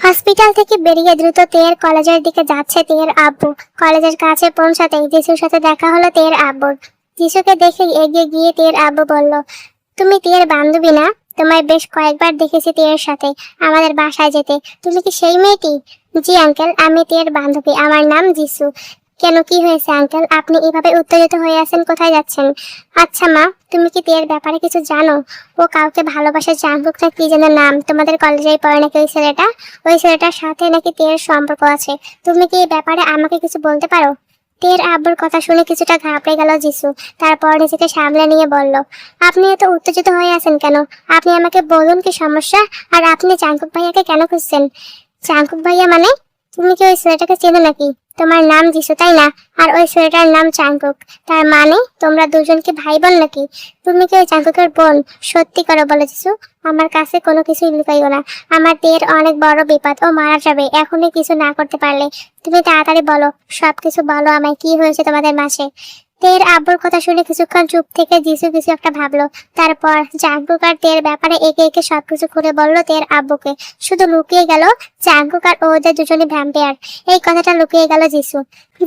Hospital থেকে বেরিয়ে দ্রুত তের কলেজের দিকে যাচ্ছে তের আব্বু। কলেজের কাছে পৌঁছাতেই যিশুর সাথে দেখা হলো তের আব্বুর। যিশুকে দেখে এগিয়ে গিয়ে তের আব্বু বলল, তুমি তের বান্ধবী না? তোমায় বেশ কয়েকবার দেখেছি তের সাথে আমাদের বাসায় যেতে। তুমি কি সেই মেয়েটি? জি আঙ্কেল, আমি তের বান্ধবী, আমার নাম যিশু। কেন, কি হয়েছে আঙ্কেল? আপনি এভাবে উত্তেজিত হয়ে আছেন, কোথায় যাচ্ছেন? আচ্ছা মা, তুমি কি তের ব্যাপারে কিছু জানো? ও কাউকে ভালোবাসে, জাঙ্কুক না কি যেন নাম, তোমাদের কলেজেই পড়ে নাকি ওই ছেলেটা। ওই ছেলেটার সাথে নাকি তের সম্পর্ক আছে। তুমি কি এই ব্যাপারে আমাকে কিছু বলতে পারো? তের আব্বুর কথা শুনে কিছুটা ঘাবড়ে গেল যিশু। তারপর নিজেকে সামলে নিয়ে বলল, আপনি এত উত্তেজিত হয়ে আছেন কেন? আপনি আমাকে বলুন কি সমস্যা। আর আপনি জাঙ্কুক ভাইয়াকে কেন খুঁজছেন? জাঙ্কুক ভাইয়া মানে? তুমি কি ওই ছেলেটাকে চেনো নাকি? তোমার নাম যিশু তাই না? আর ওই ছেলেটার নাম চাঙ্কুক। তার মানে তোমরা দুজন কি ভাই বোন নাকি? তুমি কি ওই চাঙ্কুকের বোন? সত্যি করে বলো যিশু, আমার কাছে কোনো কিছুই লুকাইও না। আমার তের অনেক বড় বিপদ, ও মারা যাবে এখনই কিছু না করতে পারলে। তুমি তাড়াতাড়ি বলো, সবকিছু বলো আমায়, কি হয়েছে তোমাদের মাঝে। তের আব্বুর কথা শুনে কিছুক্ষণ চুপ থেকে যিশু কিছু একটা ভাবলো। তারপর জাঙ্কুক আর তের ব্যাপারে একে একে সবকিছু খুলে বললো তের আব্বুকে। শুধু লুকিয়ে গেল জাঙ্কুক আর ওদের দুজনই ভ্যাম্পায়ার, এই কথাটা লুকিয়ে গেল যিশু।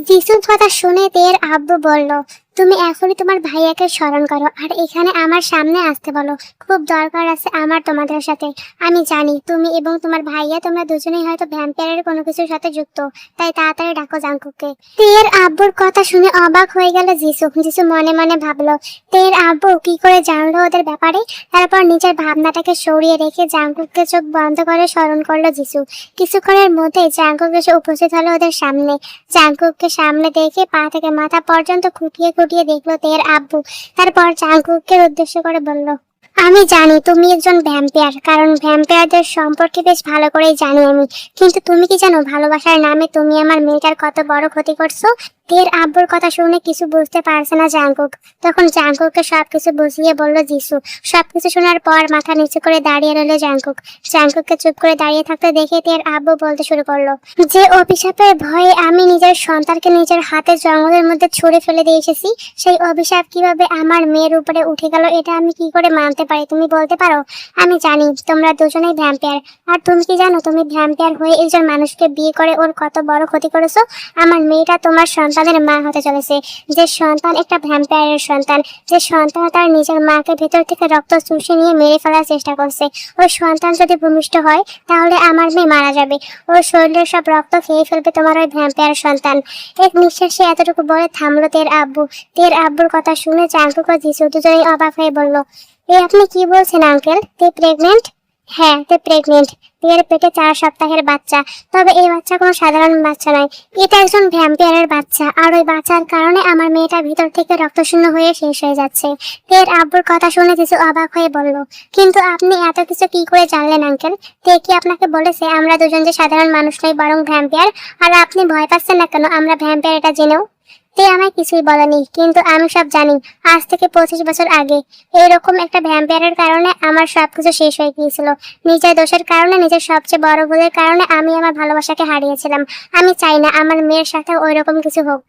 যিশুর কথা শুনে তের আব্বু বলল, তুমি এখনই তোমার ভাইয়াকে স্মরণ করো আর এখানে আমার সামনে আসতে বলো। খুব দরকার আছে আমার তোমাদের সাথে। আমি জানি তুমি এবং তোমার ভাইয়া তোমরা দুজনেই হয়তো ভ্যাম্পায়ারের কোনো কিছুর সাথে যুক্ত, তাই তাড়াতাড়ি ডাকো জাঙ্কুককে। তের আব্বুর কথা শুনে অবাক হয়ে গেল যিশু। যিশু মনে মনে ভাবলো, তের আব্বু কি করে জানলো ওদের ব্যাপারে। তারপর নিজের ভাবনাটাকে সরিয়ে রেখে জাঙ্কুককে চোখ বন্ধ করে স্মরণ করলো যিশু। কিছুক্ষণের মধ্যে জাঙ্কুক এসে উপস্থিত হলো ওদের সামনে। জাঙ্কুককে সামনে দেখে পা থেকে মাথা পর্যন্ত খুঁটিয়ে খুঁটিয়ে দেখলো তের আব্বু। তারপর জাঙ্কুককে উদ্দেশ্য করে বলল, আমি জানি তুমি একজন ভ্যাম্পায়ার, কারণ ভ্যাম্পায়ারদের সম্পর্কে বেশ ভালো করেই জানি আমি। কিন্তু তুমি কি জানো ভালোবাসার নামে তুমি আমার মেয়েটার কত বড় ক্ষতি করছো? তের আব্বুর কথা শুনে কিছু বুঝতে পারছে না জাঙ্কুক। তখন জাঙ্কুককে সবকিছু বুঝিয়ে বলল যিশু। সবকিছু শোনার পর মাথা নিচু করে দাঁড়িয়ে রইল জাঙ্কুক। জাঙ্কুককে চুপ করে দাঁড়িয়ে থাকতে দেখে তের আব্বু বলতে শুরু করলো, যে অভিশাপের ভয়ে আমি নিজের সন্তানকে নিজের হাতে জঙ্গলের মধ্যে ছুঁড়ে ফেলে দিয়ে এসেছি, সেই অভিশাপ কিভাবে আমার মেয়ের উপরে উঠে গেল এটা আমি কি করে মানতে পারি, তুমি বলতে পারো? আমি জানি তোমরা দুজনেই ভ্যাম্পায়ার। আর তুমি কি জানো তুমি ভ্যাম্পায়ার হয়ে একজন মানুষকে বিয়ে করে ওর কত বড় ক্ষতি করেছো? আমার মেয়েটা তোমার সন্তানের মা হতে চলেছে। যে সন্তান একটা ভ্যাম্পায়ারের সন্তান, যে সন্তান তার নিজের মাকে ভেতর থেকে রক্ত চুষে নিয়ে মেরে ফেলার চেষ্টা করছে, ওই সন্তান যদি ভূমিষ্ঠ হয় তাহলে আমার মেয়ে মারা যাবে। ওর শরীরের সব রক্ত খেয়ে ফেলবে তোমার ওই ভ্যাম্পায়ার সন্তান। এক নিঃশ্বাসে এতটুকু বলে থামলো তের আব্বু। তের আব্বুর কথা শুনে জাঙ্কুক ও যিশু দুজনেই অবাক হয়ে বলল, আপনি কি বলছেন আঙ্কেল? তে প্রেগনেন্ট? হ্যাঁ, তে প্রেগনেন্ট। তের পেটে 4 সপ্তাহের বাচ্চা। তবে এই বাচ্চা কোনো সাধারণ বাচ্চা নয়, এটা একজন ভ্যাম্পায়ারের বাচ্চা। আর ওই বাচ্চার কারণে আমার মেয়েটা ভিতর থেকে রক্তশূন্য হয়ে শেষ হয়ে যাচ্ছে। তের আব্বুর কথা শুনে কিছু অবাক হয়ে বলল, কিন্তু আপনি এত কিছু কি করে জানলেন আঙ্কেল? তে কি আপনাকে বলেছে আমরা দুজন যে সাধারণ মানুষ নই বরং ভ্যাম্পায়ার? আর আপনি ভয় পাচ্ছেন না কেন আমরা ভ্যাম্পায়ার এটা জেনেও? তে আমায় কিছুই বলেনি, কিন্তু আমি সব জানি। আজ থেকে 25 বছর আগে এইরকম একটা ভ্যাম্পায়ারের কারণে আমার সবকিছু শেষ হয়ে গিয়েছিল। নিজের দোষের কারণে, নিজের সবচেয়ে বড় ভুলের কারণে আমি আমার ভালোবাসাকে হারিয়েছিলাম। আমি চাই না আমার মেয়ের সাথে ওইরকম কিছু হোক।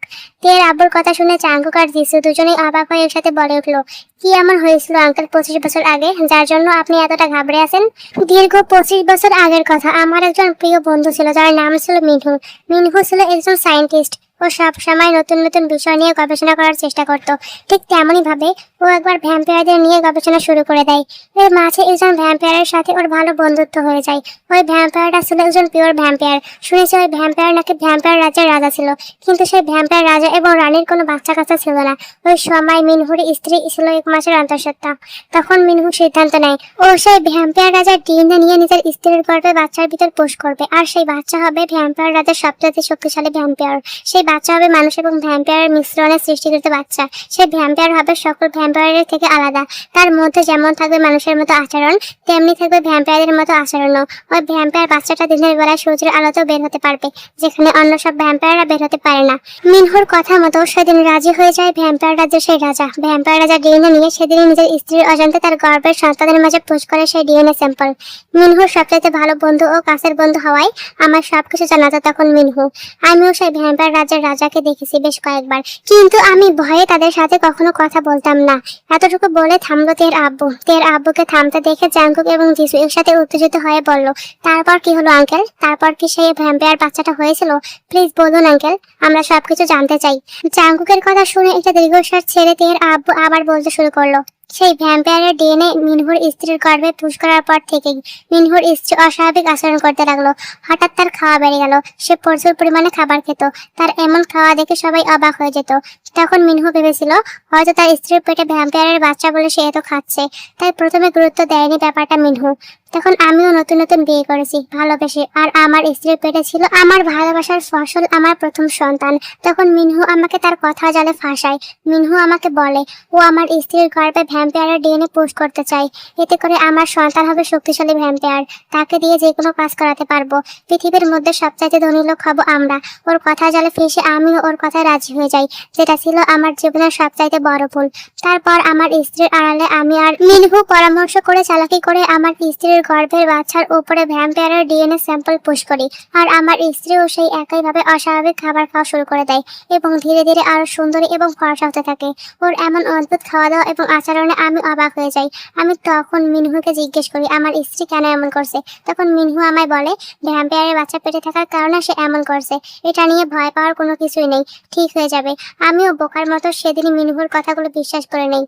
তের আব্বুর কথা শুনে চাঙ্কুক আর যিশু দুজনেই অবাক হয়ে একসাথে বলে উঠলো, কি এমন হয়েছিল আঙ্কেল 25 বছর আগে যার জন্য আপনি এতটা ঘাবড়ে আছেন? দীর্ঘ 25 বছর আগের কথা। আমার একজন প্রিয় বন্ধু ছিল যার নাম ছিল মিনহু। মিনহু ছিল একজন সায়েন্টিস্ট। ও সব সময় নতুন নতুন বিষয় নিয়ে গবেষণা করার চেষ্টা করত। ঠিক তেমনই ভাবে ও একবার ভ্যাম্পায়ারদের নিয়ে গবেষণা শুরু করে দেয়। এর মাঝে একজন ভ্যাম্পায়ারের সাথে ওর ভালো বন্ধুত্ব হয়ে যায়। ওই ভ্যাম্পায়ারটা ছিল একজন পিওর ভ্যাম্পায়ার। শুনেছি ওই ভ্যাম্পায়ার নাকি ভ্যাম্পায়ার রাজ্যের রাজা ছিল, কিন্তু সেই ভ্যাম্পায়ার রাজা এবং রানীর কোনো বাচ্চা কাচ্চা ছিল না। ওই সময় মিনহুর স্ত্রী ছিল 1 মাসের অন্তঃসত্ত্বা। তখন মিনহু সিদ্ধান্ত নেয় ও সেই ভ্যাম্পায়ার রাজার ডিএনএ নিয়ে নিজের স্ত্রীর গর্ভে বাচ্চার ভিতর পোষ করবে। আর সেই বাচ্চা হবে ভ্যাম্পায়ার রাজার সবচেয়ে শক্তিশালী ভ্যাম্পায়ার। সেই বাচ্চা হবে মানুষ এবং ভ্যাম্পায়ারের মিশ্রণে সৃষ্টিকৃত বাচ্চা। সেই ভ্যাম্পায়ার হবে সকল ভ্যাম্পায়ারের থেকে আলাদা। তার মধ্যে যেমন থাকবে মানুষের মতো আচরণ, তেমনি থাকবে ভ্যাম্পায়ারের মতো আচরণও। ওই ভ্যাম্পায়ার বাচ্চাটা দিনের বেলায় সূর্যের আলোতেও বের হতে পারবে, যেখানে অন্য সব ভ্যাম্পায়াররা বের হতে পারে না। মিনহুর কথা মতো সেদিন রাজি হয়ে যায় ভ্যাম্পায়ার রাজ্যের সেই রাজা। ভ্যাম্পায়ার রাজা ডিএনএ নিয়ে সেদিনই নিজের স্ত্রীর অজান্তে তার গর্ভের সন্তানের মাঝে পোষ করে সেই ডিএনএ স্যাম্পল। মিনহুর সবচেয়ে ভালো বন্ধু ও কাছের বন্ধু হওয়ায় আমার সবকিছু জানাতো তখন মিনহু। আমিও সেই ভ্যাম্পায়ার রাজ্যের রাজাকে দেখেছি বেশ কয়েকবার, কিন্তু আমি ভয়ে তাদের সাথে কখনো কথা বলতাম না। এতটুকু বলে থামলো তের আব্বু। তের আব্বুকে থামতে দেখে জাঙ্কুক এবং যিশু একসাথে উত্তেজিত হয়ে বলল, তারপর কি হলো আঙ্কেল? তারপর কি সেই ভ্যাম্পায়ার বাচ্চাটা হয়েছিল? প্লিজ বলুন আঙ্কেল, আমরা সবকিছু জানতে চাই। জাঙ্কুকের কথা শুনে একটা দীর্ঘশ্বাস ছেড়ে তের আব্বু আবার বলতে শুরু করলো, সেই ভ্যাম্পায়ারের ডিএনএ মিনহুর স্ত্রীর গর্ভে পুশ করার পর থেকেই মিনহুর স্ত্রী অস্বাভাবিক আচরণ করতে লাগলো। হঠাৎ তার খাওয়া বেড়ে গেল, সে প্রচুর পরিমাণে খাবার খেত। তার এমন খাওয়া দেখে সবাই অবাক হয়ে যেত। তখন মিনহু ভেবেছিল হয়তো তার স্ত্রীর পেটে ভ্যাম্পায়ারের বাচ্চা বলে সে এত খাচ্ছে, তাই প্রথমে গুরুত্ব দেয়নি ব্যাপারটা মিনহু। তখন আমিও নতুন নতুন বিয়ে করেছি ভালোবেসে, আর আমার স্ত্রীর পেটে ছিল আমার ভালোবাসার ফসল, আমার প্রথম সন্তান। তখন মিনহু আমাকে তার কথা জালে ফাঁসায়। মিনহু আমাকে বলে ও আমার স্ত্রীর গর্ভে ভ্যাম্পায়ারের ডিএনএ পুশ করতে চায়, এতে করে আমার সন্তান হবে শক্তিশালী ভ্যাম্পায়ার। তাকে দিয়ে যে কোনো কাজ করাতে পারবো। পৃথিবীর মধ্যে সবচাইতে ধনী লোক হব আমরা। ওর কথা জালে ফেসে আমিও ওর কথায় রাজি হয়ে যাই, যেটা ছিল আমার জীবনের সবচাইতে বড় ভুল। তারপর আমার স্ত্রীর আড়ালে আমি আর মিনহু পরামর্শ করে চালাকি করে আমার স্ত্রীর গর্ভের বাচ্চার উপরে ভ্যাম্পায়ারের ডিএনএ স্যাম্পল পুশ করি, আর আমার স্ত্রীও সেই একইভাবে অস্বাভাবিক খাবার খাওয়া শুরু করে দেয় এবং ধীরে ধীরে আরো সুন্দরী এবং ফর্সা হতে থাকে। ওর এমন অদ্ভুত খাওয়া দাওয়া এবং আচরণে আমি অবাক হয়ে যাই। আমি তখন মিনহুকে জিজ্ঞেস করি আমার স্ত্রী কেন এমন করছে। তখন মিনহু আমায় বলে ভ্যাম্পায়ারের বাচ্চা পেটে থাকার কারণে সে এমন করছে, এটা নিয়ে ভয় পাওয়ার কোনো কিছুই নেই, ঠিক হয়ে যাবে। আমিও বোকার মতো সেদিনই মিনহুর কথাগুলো বিশ্বাস করে নেই।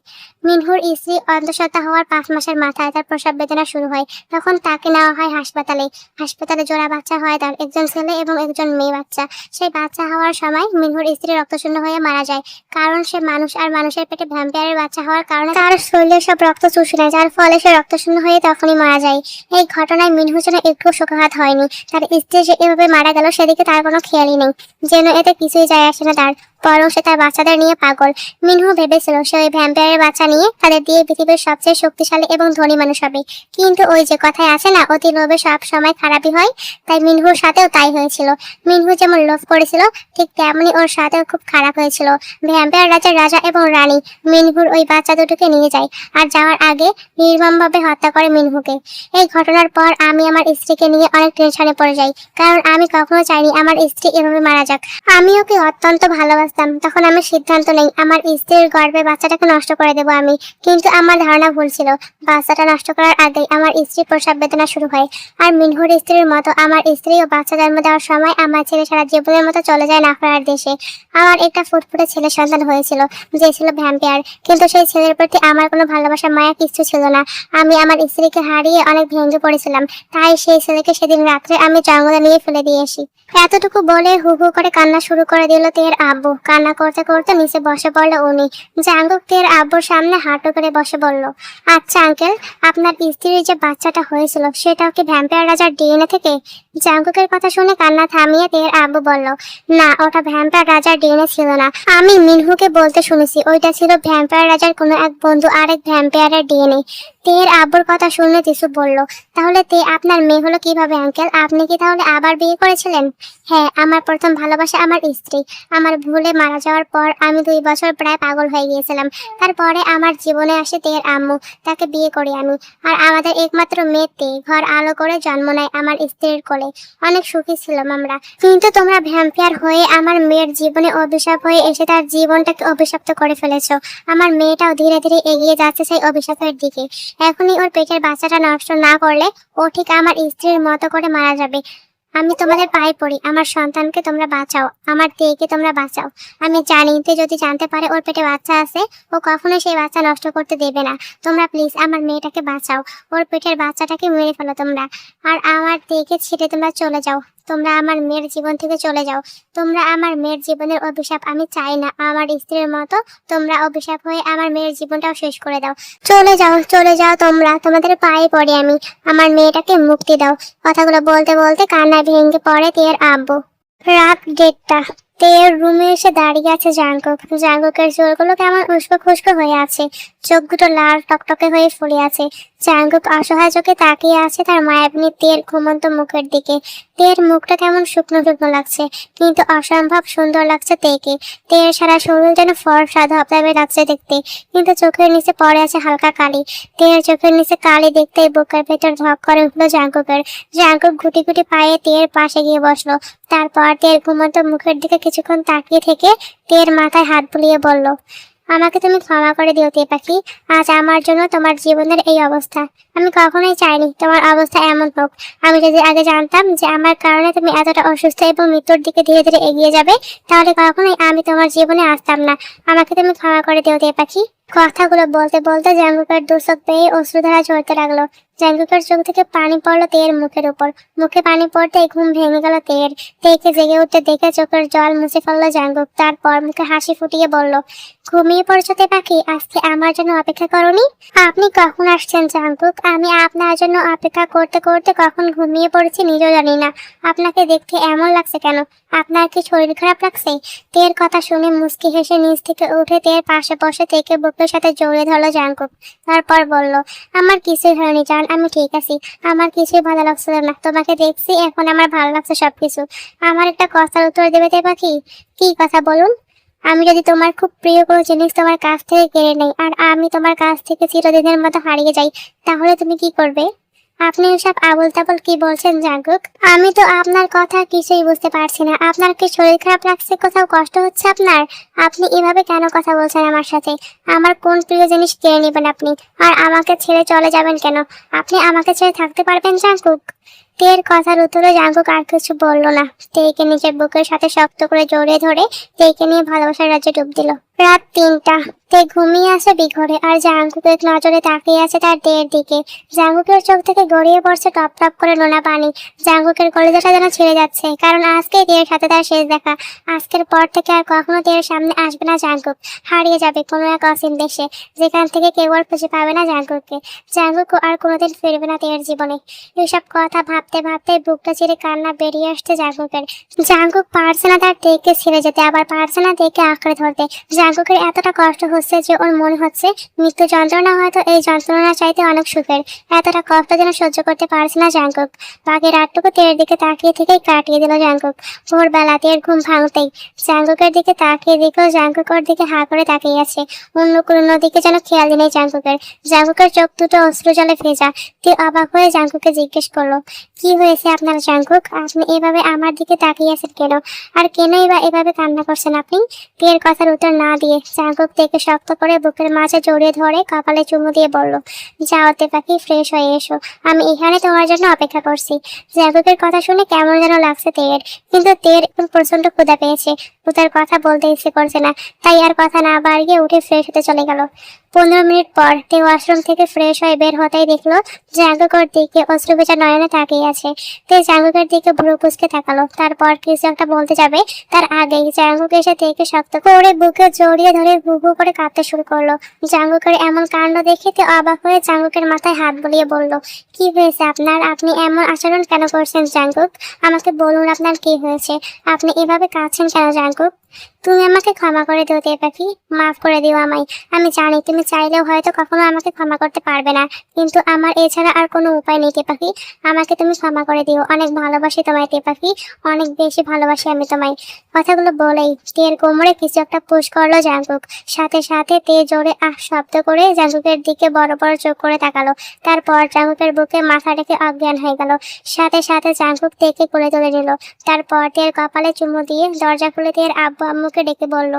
মিনহুর স্ত্রী অন্তঃসত্ত্বা হওয়ার 5 মাসের মাথায় তার প্রসব বেদনা শুরু হয়। তখন তাকে নেওয়া হয় হাসপাতালে। হাসপাতালে জোড়া বাচ্চা হয় তার, একজন ছেলে এবং একজন মেয়ে বাচ্চা। সেই বাচ্চা হওয়ার সময় মিনহুর স্ত্রী রক্তশূন্য হয়ে মারা যায়, কারণ সে মানুষ, আর মানুষের পেটে ভ্যাম্পায়ারের বাচ্চা হওয়ার কারণে তার শরীরে সব রক্ত চুষে নেয়, যার ফলে সে রক্তশূন্য হয়ে তখনই মারা যায়। এই ঘটনায় মিনহু যেন একটু শোকাহত হয়নি। তার স্ত্রী যে এভাবে মারা গেল সেদিকে তার কোনো খেয়ালই নেই, যেন এতে কিছুই যায় আসে না তার, বরং সে তার বাচ্চাদের নিয়ে পাগল। মিনহু ভেবেছিল সে ওই ভ্যাম্পায়ারের বাচ্চা নিয়ে তাদের দিয়ে পৃথিবীর সবচেয়ে শক্তিশালী এবং ধনী মানুষ হবে। কিন্তু ওই যে কথায় আছে না, অতি লোভে সব সময় খারাপই হয়, তাই মিনহুর সাথেও তাই হয়েছিল। মিনহু যেমন লোভ করেছিল ঠিক তেমনি ওর সাথেও খুব খারাপ হয়েছিল। ভ্যাম্পায়ার রাজার রাজা এবং রানী মিনহুর ওই বাচ্চা দুটোকে নিয়ে যায়, আর যাওয়ার আগে নির্মমভাবে হত্যা করে মিনহুকে। এই ঘটনার পর আমি আমার স্ত্রীকে নিয়ে অনেক টেনশনে পড়ে যাই, কারণ আমি কখনো চাইনি আমার স্ত্রী এভাবে মারা যাক। আমি ওকে অত্যন্ত ভালোবাসতাম। তখন আমি সিদ্ধান্ত নেই আমার স্ত্রীর গর্ভে বাচ্চাটাকে নষ্ট করে দেবো আমি, কিন্তু আমার ধারণা ভুল ছিল। বাচ্চাটা নষ্ট করার আগেই আমার স্ত্রীর প্রসব বেদনা শুরু হয়, আর মিনহুর স্ত্রীর মতো আমার স্ত্রীও বাচ্চা জন্ম দেওয়ার সময় আমার ছেলে সারা জীবনের মতো চলে যায় নাফরার দেশে। আমার একটা ফুটফুটে ছেলে সন্তান হয়েছিল, যে ছিল ভ্যাম্পায়ার, কিন্তু সেই ছেলের প্রতি আমার কোনো ভালোবাসা মায়া কিছু ছিল না। আমি আমার স্ত্রীকে হারিয়ে অনেক ভেঙে পড়েছিলাম, তাই সেই ছেলেকে সেদিন রাত্রে আমি জঙ্গলে নিয়ে ফেলে দিয়ে আসি। এতটুকু বলে হু হু করে কান্না শুরু করে দিল তের আব্বু। কান্না করতে করতে নিচে বসে পড়লো উনি। জাঙ্কুক তের আব্বুর সামনে হাঁটু করে বসে বলল, আচ্ছা আঙ্কেল, আপনার স্ত্রীর যে বাচ্চাটা হয়েছিল সেটাও কি ভ্যাম্পায়ার রাজার ডিএনএ থেকে? জাঙ্কুকের কথা শুনে কান্না থামিয়ে তের আব্বু বলল, না, ওটা ভ্যাম্পায়ার রাজার ডিএনএ ছিল না। আমি মিনহুকে বলতে শুনেছি ওইটা ছিল ভ্যাম্পায়ার রাজার কোনো এক বন্ধু আরেক ভ্যাম্পায়ারের ডিএনএ। তের আব্বুর কথা শুনে তিসু বলল, তাহলে তে আপনার মেয়ে হলো কিভাবে আঙ্কেল? আপনি কি তাহলে আবার বিয়ে করেছিলেন? হ্যাঁ, আমার প্রথম ভালোবাসা আমার স্ত্রী। আমার ভুলে মারা যাওয়ার পর আমি 2 বছর প্রায় পাগল হয়ে গিয়েছিলাম। তারপরে আমার জীবনে আসে তের আম্মু, তাকে বিয়ে করি আমি, আর আমাদের একমাত্র মেয়ে তে ঘর আলো করে জন্ম নেয় আমার স্ত্রীর কোলে। অনেক সুখী ছিলাম আমরা, কিন্তু তোমরা ভ্যাম্পায়ার হয়ে আমার মেয়ের জীবনে অভিশাপ হয়ে এসে তার জীবনটাকে অভিশপ্ত করে ফেলেছো। আমার মেয়েটাও ধীরে ধীরে এগিয়ে যাচ্ছে সেই অভিশাপের দিকে। এখনই ওর পেটের বাচ্চাটা নষ্ট না করলে ও ঠিক আমার স্ত্রীর মতো করে মারা যাবে। আমি তোমাদের পায়ে পড়ি, আমার সন্তানকে তোমরা বাঁচাও, আমার তেকে তোমরা বাঁচাও। আমি জানি তে যদি জানতে পারে ওর পেটে বাচ্চা আছে, ও কখনোই সেই বাচ্চা নষ্ট করতে দেবে না। তোমরা প্লিজ আমার মেয়েটাকে বাঁচাও, ওর পেটের বাচ্চাটাকে মেরে ফেলো তোমরা, আর আমার তেকে ছেড়ে তোমরা চলে যাও। তোমরা আমার মেয়ের জীবন থেকে চলে যাও। তোমরা আমার মেয়ের জীবনের অভিশাপ আমি চাই না। আমার স্ত্রীর মতো তোমরা অভিশাপ হয়ে আমার মেয়ের জীবনটাও শেষ করে দাও। চলে যাও, চলে যাও তোমরা, তোমাদের পায়ে পড়ি আমি, আমার মেয়েটাকে মুক্তি দাও। কথাগুলো বলতে বলতে কান্নায় ভেঙে পড়ে তের আব্বু। রাত 1:30। তের রুমে এসে দাঁড়িয়ে আছে জাঙ্কুক। জাঙ্কুকের চুলগুলো কেমন উস্কো খুস্কো হয়ে আছে, চোখ দুটো লাল টকটকে হয়ে ফুলে আছে। জাঙ্কুক অসহায় চোখে তাকিয়ে আছে তার মায়াবিনী তের ঘুমন্ত মুখের দিকে। তের মুখটা কেমন শুকনো শুকনো লাগছে, কিন্তু অসম্ভব সুন্দর লাগছে তেকে। তের সারা শরীর যেন ফর্সা ধবধবে লাগছে দেখতে, কিন্তু চোখের নিচে পড়ে আছে হালকা কালি। তের চোখের নিচে কালি দেখতেই বুকের ভেতর ধক করে উঠলো জাঙ্কুকের। জাঙ্কুক গুটি গুটি পায়ে তের পাশে গিয়ে বসলো। তারপর তের ঘুমন্ত মুখের দিকে কিছুক্ষণ তাকিয়ে থেকে তের মাথায় হাত বুলিয়ে বলল, আমাকে তুমি ক্ষমা করে দিও তে পাখি। আজ আমার জন্য তোমার জীবনের এই অবস্থা। আমি কখনোই চাইনি তোমার অবস্থা এমন হোক। আমি যদি আগে জানতাম যে আমার কারণে তুমি এতটা অসুস্থ এবং মৃত্যুর দিকে ধীরে ধীরে এগিয়ে যাবে, তাহলে কখনোই আমি তোমার জীবনে আসতাম না। আমাকে তুমি ক্ষমা করে দিও তে পাখি। কথাগুলো বলতে বলতে জাঙ্কুকের দু চোখ বেয়ে অশ্রুধারা ঝরতে লাগলো। জাঙ্কুকের চোখ থেকে পানি পড়লো তের মুখের উপর। মুখে পানি পড়তেই ঘুম ভেঙে গেল তের। তেকে জেগে উঠতে দেখে চোখের জল মুছে ফেললো জাঙ্কুক। তারপর মুখে হাসি ফুটিয়ে বলল, ঘুমিয়ে পড়ছো তে পাখি? আজকে আমার জন্য অপেক্ষা করনি? আপনি কখন আসছেন জাঙ্কুক? আমি আপনার জন্য অপেক্ষা করতে করতে কখন ঘুমিয়ে পড়েছি নিজেও জানি না। আপনাকে দেখতে এমন লাগছে কেন? আপনার কি শরীর খারাপ লাগছে? তের কথা শুনে মুচকি হেসে নিচ থেকে উঠে তের পাশে বসে তেকে বুকের সাথে জড়িয়ে ধরলো জাঙ্কুক। তারপর বলল, আমার কিছুই হয়নি জান, আমি ঠিক আছি। আমার কিছুই ভালো লাগছিল না, তোমাকে দেখছি এখন আমার ভালো লাগছে সবকিছু। আমার একটা কথার উত্তর দেবে তে পাখি? কি কথা বলুন? আমি যদি তোমার খুব প্রিয় কোনো জিনিস তোমার কাছ থেকে কেড়ে নেই আর আমি তোমার কাছ থেকে চিরদিনের মতো হারিয়ে যাই, তাহলে তুমি কি করবে? আপনি এসব আবল তাবল কি বলছেন জাঙ্কুক? আমি তো আপনার কথা কিছুই বুঝতে পারছি না। আপনার কি শরীর খারাপ লাগছে? কোথাও কষ্ট হচ্ছে আপনার? আপনি এভাবে কেন কথা বলছেন আমার সাথে? আমার কোন প্রিয় জিনিস কেড়ে নেবেন আপনি? আর আমাকে ছেড়ে চলে যাবেন কেন? আপনি আমাকে ছেড়ে থাকতে পারবেন জাঙ্কুক? তের কথার উত্তরে জাঙ্কুক আর কিছু বলল না। তেকে নিজের বুকের সাথে শক্ত করে জড়িয়ে ধরে তেকে নিয়ে ভালোবাসার রাজ্যে ডুব দিল। রাত ৩টা। তে ঘুমিয়ে আছে বিঘরে আর জাঙ্কুক এক নজরে তাকিয়ে আছে তার তের দিকে। জাঙ্কুকের চোখ থেকে গড়িয়ে পড়ছে টপ টপ করে নোনা পানি। জাঙ্কুকের কলিজাটা যেন ছিঁড়ে যাচ্ছে, কারণ আজকে তের সাথে তার শেষ দেখা। আজকের পর থেকে আর কখনো তের সামনে আসবে না জাঙ্কুক। হারিয়ে যাবে কোনো এক অসীম দেশে, যেখান থেকে কেউ আর খুঁজে পাবে না জাঙ্কুককে। জাঙ্কুক আর কোনোদিন ফিরবে না তের জীবনে। এসব কথা ভাবতে ভাবতে বুকটা চিরে কান্না বেরিয়ে আসছে জাঙ্কুকের। জাঙ্কুক পারছে না তার তেকে ছেড়ে যেতে, আবার পারছে না তেকে আঁকড়ে ধরতে। জাঙ্কুকের এতটা কষ্ট হচ্ছে যে ওর মনে হচ্ছে মৃত্যু যন্ত্রণা হয়তো এই যন্ত্রণা চাইতে অনেক সুখের। এতটা কষ্ট যেন সহ্য করতে পারছে না জাঙ্কুক। বাকি রাতটুকু তের দিকে তাকিয়ে থেকেই কাটিয়ে দিল জাঙ্কুক। ভোরবেলা তের ঘুম ভাঙতেই জাঙ্কুকের দিকে তাকিয়ে দেখলো জাঙ্কুক ওর দিকে হা করে তাকিয়ে আছে। অন্য কোনো দিকে যেন খেয়াল নেই জাঙ্কুকের। জাঙ্কুকের চোখ দুটো অশ্রু জলে ভেজা। তে অবাক হয়ে জাঙ্কুককে জিজ্ঞেস করলো, কি হয়েছে আপনার জাঙ্কুক? আপনি এভাবে আমার দিকে তাকিয়ে আছেন কেন? আর কেনই বা এভাবে কান্না করছেন আপনি? তের কথার উত্তর না দিয়ে জাঙ্কুক তেকে শক্ত করে বুকের মাঝে জড়িয়ে ধরে কপালে চুমু দিয়ে বলল, যাও তে পাখি, ফ্রেশ হয়ে এসো। আমি এখানে তোমার জন্য অপেক্ষা করছি। জাঙ্কুকের কথা শুনে কেমন যেন লাগছে তের, কিন্তু তের এখন প্রচন্ড ক্ষুধা পেয়েছে। ক্ষুধার কথা বলতে ইচ্ছে করছে না, তাই আর কথা না বাড়িয়ে উঠে ফ্রেশ হতে চলে গেল। 15 মিনিট পর তে ওয়াশরুম থেকে ফ্রেশ হয়ে বের হতেই দেখলো জাঙ্কুকের দিকে অশ্রু ভেজা নয়নে তাকিয়ে আছে। তে জাঙ্কুকের দিকে ভুরু কুঁচকে তাকালো। তারপর কিছু একটা বলতে যাবে তার আগেই জাঙ্কুক এসে তেকে শক্ত করে বুকে জড়িয়ে ধরে হু হু করে কাঁদতে শুরু করলো। জাঙ্কুকের এমন কাণ্ড দেখে তে অবাক হয়ে জাঙ্কুকের মাথায় হাত বুলিয়ে বলল, কি হয়েছে আপনার? আপনি এমন আচরণ কেন করছেন জাঙ্কুক? আমাকে বলুন আপনার কি হয়েছে? আপনি এভাবে কাঁদছেন কেন জাঙ্কুক? তুমি আমাকে ক্ষমা করে দিও তে পাখি, মাফ করে দিও আমায়। আমি জানি তুমি চাইলেও হয়তো কখনো আমাকে ক্ষমা করতে পারবে না, কিন্তু আমার এছাড়া আর কোনো উপায় নেই তে পাখি। আমাকে তুমি ক্ষমা করে দিও। অনেক ভালোবাসি তোমায় তে পাখি, অনেক বেশি ভালোবাসি আমি তোমায়। কথাগুলো বলেই তের কোমরে কিছু একটা পুশ করলো জাঙ্কুক। সাথে সাথে তে জোরে আহ শব্দ করে জাঙ্কুকের দিকে বড় বড় চোখ করে তাকালো। তারপর জাঙ্কুকের বুকে মাথা রেখে অজ্ঞান হয়ে গেল। সাথে সাথে জাঙ্কুক তেকে কোলে তুলে নিল। তারপর তের কপালে চুমু দিয়ে দরজা খুলে তের আব্বু আম্মুকে ডেকে বলল,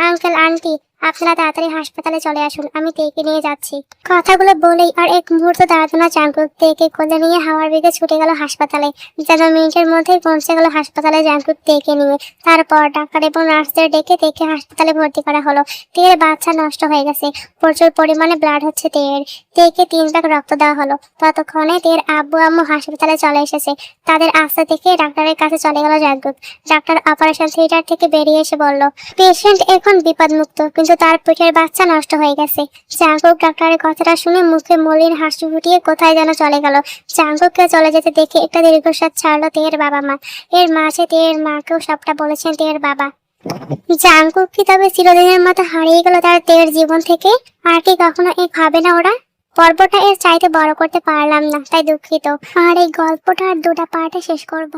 আঙ্কেল আন্টি, আপনারা তাড়াতাড়ি হাসপাতালে চলে আসুন, আমি তেকে নিয়ে যাচ্ছি। কথাগুলো বলেই আর এক মুহূর্ত দাঁড়াতো না জাঙ্কুক। তেকে কোলে নিয়ে হাওয়ার বেগে ছুটে গেল হাসপাতালে। যেন মিনিটের মধ্যেই পৌঁছে গেল হাসপাতালে জাঙ্কুক তেকে নিয়ে। তারপর ডাক্তার এবং নার্সদের ডেকে তেকে হাসপাতালে ভর্তি করা হলো। তের বাচ্চা নষ্ট হয়ে গেছে, প্রচুর পরিমাণে ব্লাড হচ্ছে তের। তেকে 3 ভাগ রক্ত দেওয়া হলো। ততক্ষণে তের আব্বু আম্মু হাসপাতালে চলে এসেছে। তাদের আস্তে দেখে ডাক্তারের কাছে চলে গেল জাঙ্কুক। ডাক্তার অপারেশন থিয়েটার থেকে বেরিয়ে এসে বলল, পেশেন্ট এখন বিপদমুক্ত, কিন্তু তার পেটের বাচ্চা নষ্ট হয়ে গেছে। জাঙ্কুক ডাক্তারের কথাটা শুনে মুখে মলিন হাসি ফুটিয়ে কোথায় যেন চলে গেল। জাঙ্কুককে চলে যেতে দেখে একটা দীর্ঘশ্বাস ছাড়লো তের বাবা মা। এর মাঝে তের মাকেও সবটা বলেছেন তের বাবা। জাঙ্কুক কি তবে চিরদিনের মতো হারিয়ে গেল তার তের জীবন থেকে? আর কি কখনো এই ভাবে না ওরা? পর্বটা এর চাইতে বড় করতে পারলাম না, তাই দুঃখিত। আর এই গল্পটা আর দুটা পার্টে শেষ করব।